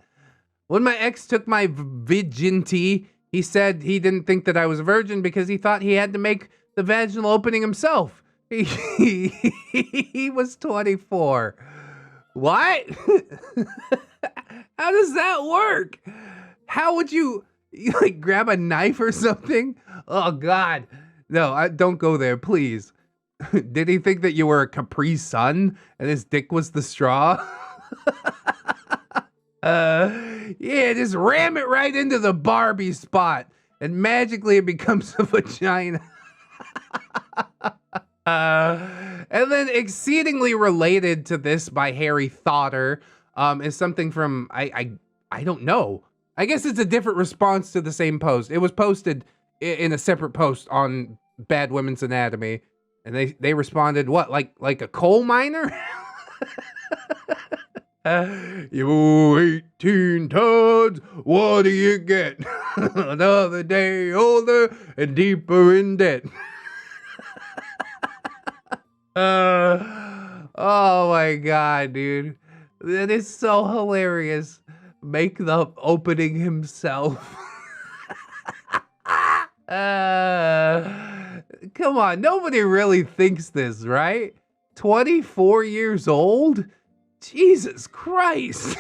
When my ex took my virginity, he said he didn't think that I was a virgin because he thought he had to make the vaginal opening himself. He was 24. What? How does that work? How would you like grab a knife or something? Oh God. No, don't go there, please. Did he think that you were a Capri Sun and his dick was the straw? Yeah, just ram it right into the Barbie spot and magically it becomes a vagina. And then exceedingly related to this by Harry Thotter is something from, I don't know. I guess it's a different response to the same post. It was posted in a separate post on Bad Women's Anatomy. And they responded, what, like a coal miner? You 18 tons, what do you get? Another day older and deeper in debt. Oh my God, dude. That is so hilarious. Make the opening himself. Come on, nobody really thinks this, right? 24 years old? Jesus Christ.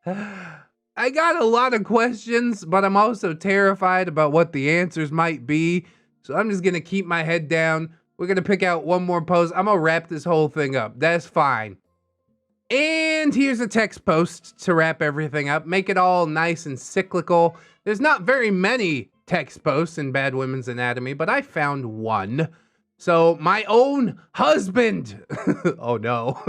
I got a lot of questions, but I'm also terrified about what the answers might be. So I'm just gonna keep my head down. We're gonna pick out one more post. I'm gonna wrap this whole thing up. That's fine. And here's a text post to wrap everything up. Make it all nice and cyclical. There's not very many text posts in Bad Women's Anatomy, but I found one. So my own husband, oh no.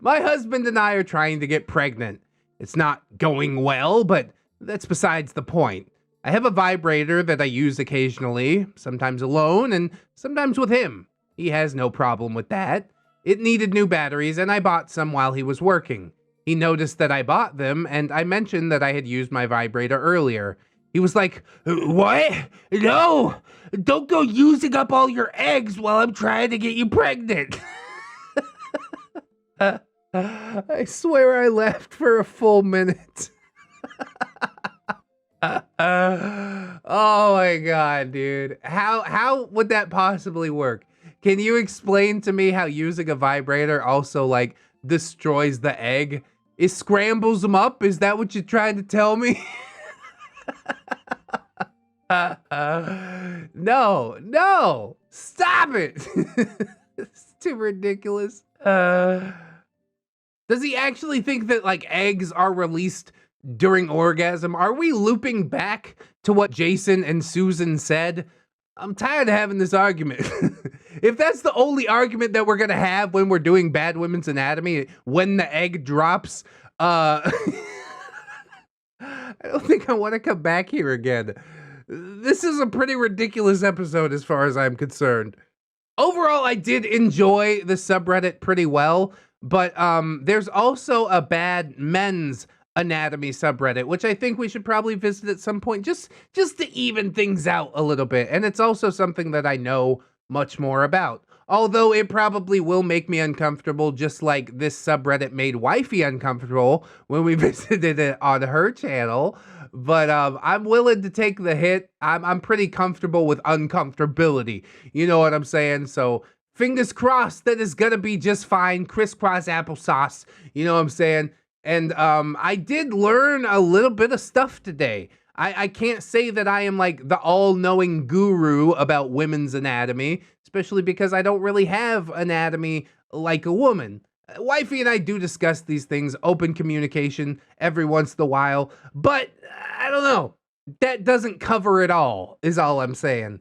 My husband and I are trying to get pregnant. It's not going well, but that's besides the point. I have a vibrator that I use occasionally, sometimes alone and sometimes with him. He has no problem with that. It needed new batteries and I bought some while he was working. He noticed that I bought them and I mentioned that I had used my vibrator earlier. He was like, What? No! Don't go using up all your eggs while I'm trying to get you pregnant. I swear I laughed for a full minute. Oh my god, dude. How would that possibly work? Can you explain to me how using a vibrator also, like, destroys the egg? It scrambles them up? Is that what you're trying to tell me? No, stop it. It's too ridiculous. Does he actually think that, like, eggs are released during orgasm? Are we looping back to what Jason and Susan said? I'm tired of having this argument. If that's the only argument that we're gonna have when we're doing Bad Women's Anatomy, when the egg drops, I don't think I want to come back here again. This is a pretty ridiculous episode as far as I'm concerned. Overall, I did enjoy the subreddit pretty well, but there's also a Bad Men's Anatomy subreddit, which I think we should probably visit at some point, just to even things out a little bit. And it's also something that I know much more about. Although it probably will make me uncomfortable, just like this subreddit made Wifey uncomfortable when we visited it on her channel. But I'm willing to take the hit. I'm pretty comfortable with uncomfortability. You know what I'm saying? So fingers crossed that it's gonna be just fine. Crisscross applesauce. You know what I'm saying? And I did learn a little bit of stuff today. I can't say that I am like the all-knowing guru about women's anatomy, especially because I don't really have anatomy like a woman. Wifey and I do discuss these things, open communication every once in a while, but I don't know. That doesn't cover it all, is all I'm saying.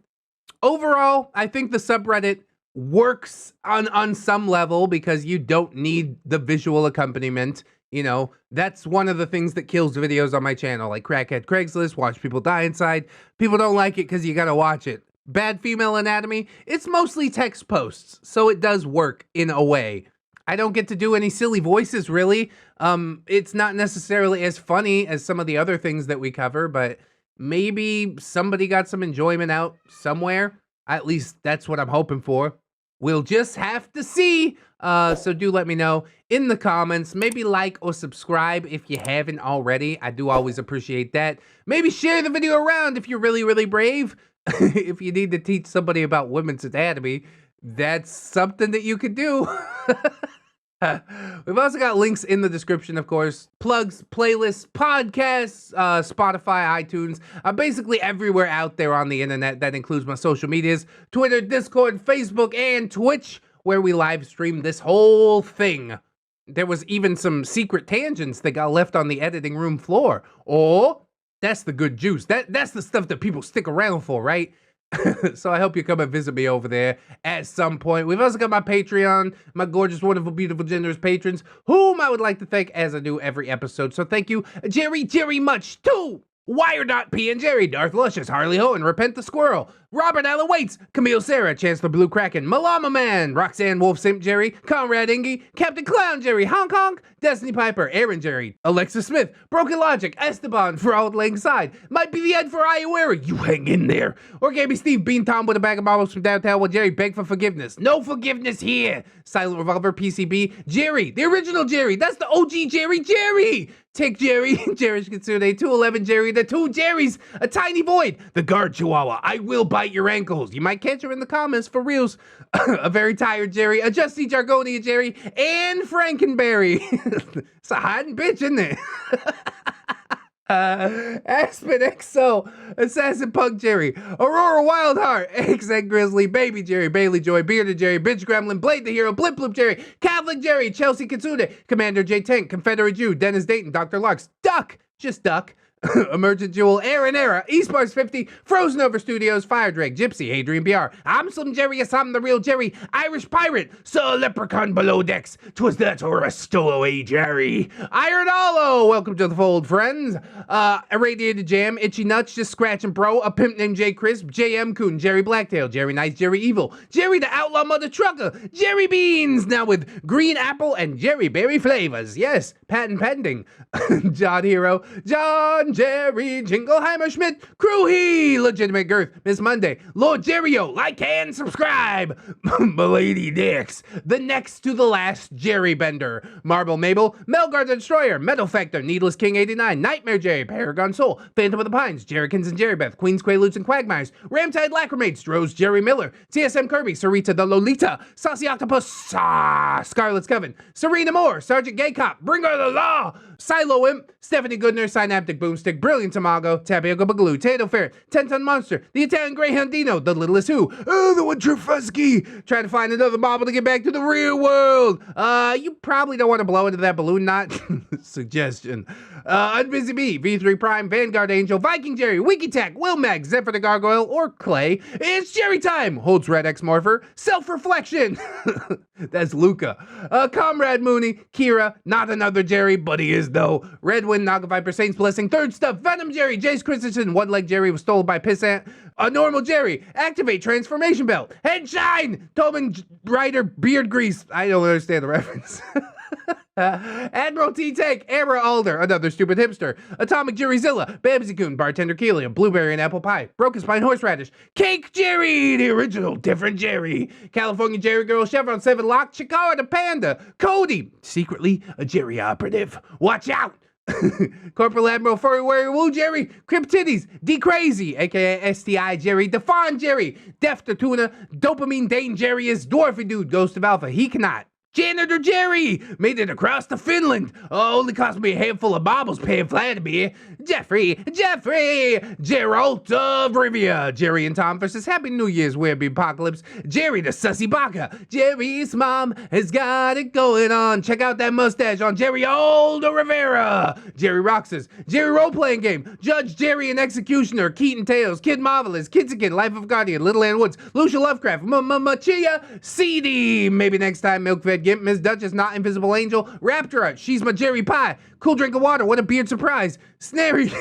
Overall, I think the subreddit works on some level because you don't need the visual accompaniment. You know, that's one of the things that kills videos on my channel, like Crackhead Craigslist, watch people die inside. People don't like it because you gotta watch it. Bad Female Anatomy, it's mostly text posts, so it does work in a way. I don't get to do any silly voices, really. It's not necessarily as funny as some of the other things that we cover, but maybe somebody got some enjoyment out somewhere. At least that's what I'm hoping for. We'll just have to see. So do let me know in the comments. Maybe like or subscribe if you haven't already. I do always appreciate that. Maybe share the video around if you're really, really brave. If you need to teach somebody about women's anatomy, that's something that you could do. We've also got links in the description, of course. Plugs, playlists, podcasts, Spotify, iTunes, basically everywhere out there on the internet. That includes my social medias, Twitter, Discord, Facebook, and Twitch, where we live stream this whole thing. There was even some secret tangents that got left on the editing room floor. Oh, that's the good juice. That's the stuff that people stick around for, right? So I hope you come and visit me over there at some point. We've also got my Patreon, my gorgeous, wonderful, beautiful, generous patrons, whom I would like to thank as I do every episode. So thank you, Jerry Much, too. Wire.p and Jerry, Darth Luscious, Harley Ho, and Repent the Squirrel, Robert Allen Waits, Camille Sarah, Chancellor Blue Kraken, Malama Man, Roxanne Wolf Simp Jerry, Conrad Ingy, Captain Clown Jerry, Hong Kong, Destiny Piper, Aaron Jerry, Alexa Smith, Broken Logic, Esteban, for Auld Lang Syne, Might Be the End for Iowara, you hang in there, or Gabby Steve, Bean Tom with a bag of marbles from downtown while Jerry begged for forgiveness. No forgiveness here. Silent Revolver, PCB, Jerry, the original Jerry, that's the OG Jerry! Take Jerry, Jerry's Kitsune, 211 Jerry, the two Jerrys, a tiny void, the guard Chihuahua, I will bite your ankles. You might catch her in the comments for reals. A very tired Jerry, a Justy Jargonia Jerry, and Frankenberry. It's a hiding bitch, isn't it? Aspen XO, Assassin Punk Jerry, Aurora Wildheart, XX Grizzly, Baby Jerry, Bailey Joy, Bearded Jerry, Bitch Gremlin, Blade the Hero, Blip Bloop Jerry, Catholic Jerry, Chelsea Kitsune, Commander J Tank, Confederate Jew, Dennis Dayton, Dr. Lux, Duck, just Duck, Emergent Jewel, Aaron Era, Esports 50, Frozen Over Studios, Fire Drake, Gypsy, Adrian BR, I'm Slim Jerry, yes, I'm the real Jerry, Irish Pirate, Saw a Leprechaun Below Decks, 'twas that or a stowaway Jerry, Iron Hollow, welcome to the fold, friends, Irradiated Jam, Itchy Nuts, Just Scratching Bro, a pimp named Jay Crisp, JM Coon, Jerry Blacktail, Jerry Nice, Jerry Evil, Jerry the Outlaw Mother Trucker, Jerry Beans, now with Green Apple and Jerry Berry flavors, yes, patent pending, John Hero, John John, Jerry, Jingleheimer, Schmidt, Cruhy, Legitimate Girth, Miss Monday, Lord Jerryo, like and subscribe, Milady Dix, the next to the last Jerry Bender, Marble Mabel, Melgar the Destroyer, Metal Factor, Needless King 89, Nightmare Jerry, Paragon Soul, Phantom of the Pines, Jerrykins and Jerrybeth, Queens Quaaludes and Quagmires, Ramtide Lacrimate, Rose Jerry Miller, TSM Kirby, Sarita the Lolita, Saucy Octopus, Scarlet's Coven, Serena Moore, Sergeant Gay Cop, Bringer of the Law, Silo Imp, Stephanie Goodner, Synaptic Boomstick, Brilliant Tamago, Tapioca Bagaloo, Tato Ferret, 10-Ton Monster, the Italian Greyhoundino, the Littlest Who, the Winter Fusky, trying to find another bobble to get back to the real world. You probably don't want to blow into that balloon knot. Suggestion. Unbusy Bee, V3 Prime, Vanguard Angel, Viking Jerry, Wiki Tech, Will Mag, Zephyr the Gargoyle, or Clay. It's Jerry time, holds ReddX Morpher, Self-Reflection. That's Luca. Comrade Mooney, Kira, not another Jerry, but he is though. Redwind, Naga Viper, Saints Blessing, Third Stuff, Venom Jerry, Jace Christensen, One Leg Jerry was stolen by Pissant, a normal Jerry, Activate Transformation Belt, Head Shine, Tobin Ryder, Beard Grease. I don't understand the reference. Admiral T-Tank, Amber Alder, another stupid hipster, Atomic Jerryzilla, Babsy-Coon, Bartender Kelia, Blueberry and Apple Pie, Broken Spine Horseradish, Cake Jerry, the original, different Jerry, California Jerry Girl, Chevron 7 Lock, Chikara the Panda, Cody, secretly a Jerry operative, watch out! Corporal Admiral Furry Warrior Woo Jerry, Crip Titties, D Crazy, aka STI Jerry, Defon Jerry, Def Tuna, Dopamine Dane Jerry is Dwarfy Dude, Ghost of Alpha, he cannot. Janitor Jerry made it across to Finland. Only cost me a handful of baubles paying Vladimir. Jeffrey, Geralt of Rivia. Jerry and Tom versus Happy New Year's Weirby Apocalypse. Jerry the Sussy Baka. Jerry's mom has got it going on. Check out that mustache on Jerry Oldo Rivera. Jerry Roxas. Jerry Role Playing Game. Judge Jerry and Executioner. Keaton Tales. Kid Marvelous. Kidsikin. Life of Guardian. Little Ann Woods. Lucia Lovecraft. Chia. CD. Maybe next time Milk Fed Gimp, Miss Duchess, Not Invisible Angel, Raptora, She's My Jerry Pie, Cool Drink of Water, What a Beard Surprise, Snary,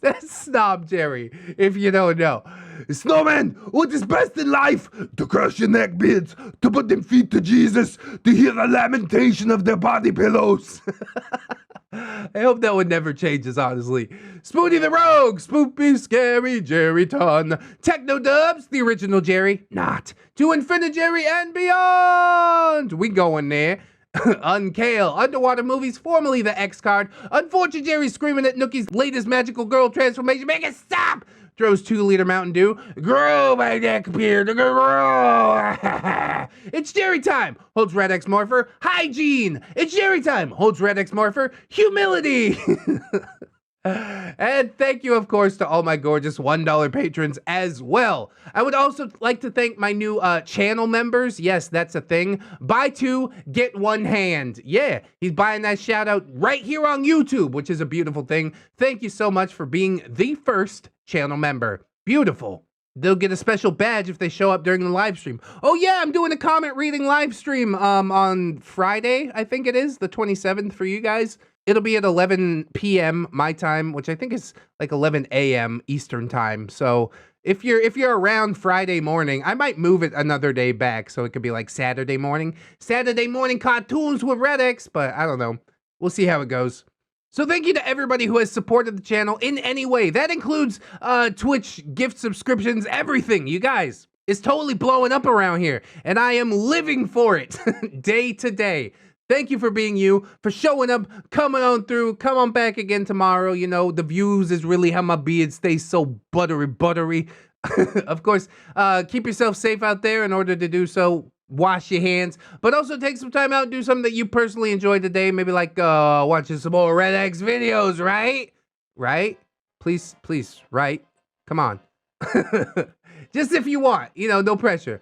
that's Snob Jerry, if you don't know. Snowman, what is best in life? To crush your neckbeards, to put them feet to Jesus, to hear the lamentation of their body pillows. I hope that one never changes, honestly. Spoonie the Rogue, Spoopy, Scary, Jerry Ton, Techno Dubs, the original Jerry, not, to Infinite Jerry and beyond. We going there. Unkale, Underwater Movies, formerly the X Card, Unfortunate Jerry screaming at Nookie's latest magical girl transformation. Make it stop! Throws 2-liter Mountain Dew. Grow, my neckbeard, grow! It's Jerry time, holds ReddX Morpher. Hygiene! It's Jerry time, holds ReddX Morpher. Humility! And thank you, of course, to all my gorgeous $1 patrons as well. I would also like to thank my new channel members. Yes, that's a thing. Buy two, get one hand. Yeah, he's buying that shout out right here on YouTube, which is a beautiful thing. Thank you so much for being the first channel member. Beautiful. They'll get a special badge if they show up during the live stream. Oh yeah, I'm doing a comment reading live stream on Friday, I think it is, the 27th for you guys. It'll be at 11 p.m. my time, which I think is like 11 a.m. Eastern time. So if you're around Friday morning, I might move it another day back, so it could be like Saturday morning. Saturday morning cartoons with ReddX, but I don't know. We'll see how it goes. So thank you to everybody who has supported the channel in any way. That includes Twitch, gift subscriptions, everything. You guys, it's totally blowing up around here, and I am living for it day to day. Thank you for being you, for showing up, coming on through. Come on back again tomorrow. You know, the views is really how my beard stays so buttery. Of course, keep yourself safe out there. In order to do so, wash your hands. But also take some time out and do something that you personally enjoyed today. Maybe like watching some more ReddX videos, right? Right? Please, right? Come on. Just if you want, you know, no pressure.